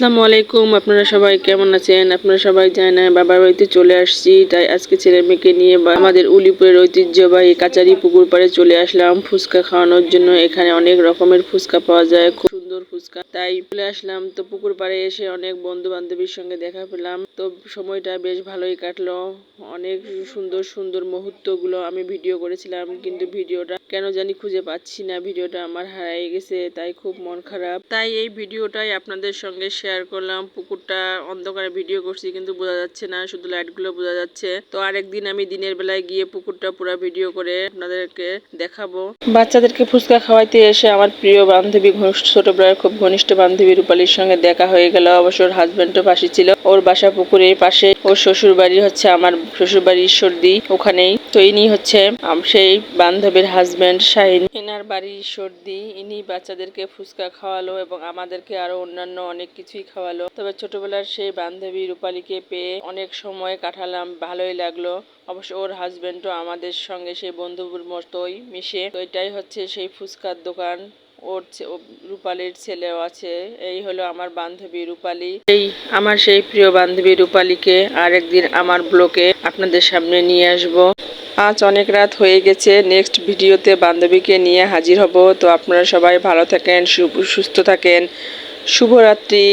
আসসালামু আলাইকুম। আপনারা সবাই কেমন আছেন? আপনারা সবাই জানেন বাবার বাড়িতে চলে আসছি, তাই আজকে ছেলে মেয়েকে নিয়ে আমাদের উলিপুরের ঐতিহ্যবাহী কাচারি পুকুর পাড়ে চলে আসলাম ফুচকা খাওয়ানোর জন্য। এখানে অনেক রকমের ফুচকা পাওয়া যায়, খুব সুন্দর ফুচকা, তাই চলে আসলাম। তো পুকুর পাড়ে এসে অনেক বন্ধু বান্ধবীর সঙ্গে দেখা পেলাম, তো সময়টা বেশ ভালোই কাটলো। অনেক সুন্দর সুন্দর মুহূর্তগুলো আমি ভিডিও করেছিলাম, কিন্তু ভিডিওটা কেন জানি খুঁজে পাচ্ছি না। ভিডিওটা আমার হারিয়ে গেছে, তাই খুব মন খারাপ। তাই এই ভিডিওটাই আপনাদের সঙ্গে শেয়ার করলাম। পুকুরটা অন্ধকারে ভিডিও করছি, কিন্তু বোঝা যাচ্ছে না, শুধু লাইটগুলো বোঝা যাচ্ছে। তো আরেকদিন আমি দিনের বেলায় গিয়ে পুকুরটা পুরো ভিডিও করে আপনাদেরকে দেখাবো। বাচ্চাদেরকে ফুচকা খাওয়াইতে এসে আমার প্রিয় বান্ধবী, ছোটবেলার খুব ঘনিষ্ঠ বান্ধবী রূপালীর সঙ্গে দেখা হয়ে গেল। অবশ্য ওর হাজবেন্ডও পাশে ছিল। ওর বাসা পুকুরের পাশে, ওর শ্বশুর বাড়ি হচ্ছে আমার শ্বশুর বাড়ির ঈশ্বরদী, ওখানেই। তো ইনি হচ্ছে সেই বান্ধবীর হাজবেন্ড শাহিন, এনার বাড়ির ঈশ্বরদী। ইনি বাচ্চাদেরকে ফুচকা খাওয়ালো এবং আমাদেরকে আরো অন্যান্য অনেক কিছুই খাওয়ালো। তবে ছোটবেলার সেই বান্ধবী রূপালীকে পেয়ে অনেক সময় কাটালাম, ভালোই লাগলো। অবশ্য ওর হাজবেন্ডও আমাদের সঙ্গে সেই বন্ধুর মতোই মিশে। তো এটাই হচ্ছে সেই ফুচকার দোকান। ওর রূপালীর ছেলেও আছে। এই হলো আমার বান্ধবী রূপালী। আমার সেই প্রিয় বান্ধবী রূপালীকে আরেকদিন আমার ব্লগে আপনাদের সামনে নিয়ে আসব। আজ অনেক রাত হয়ে গেছে। নেক্সট ভিডিওতে বান্ধবীকে নিয়ে হাজির হব। তো আপনারা সবাই ভালো থাকেন, সুস্থ থাকেন। শুভরাত্রি।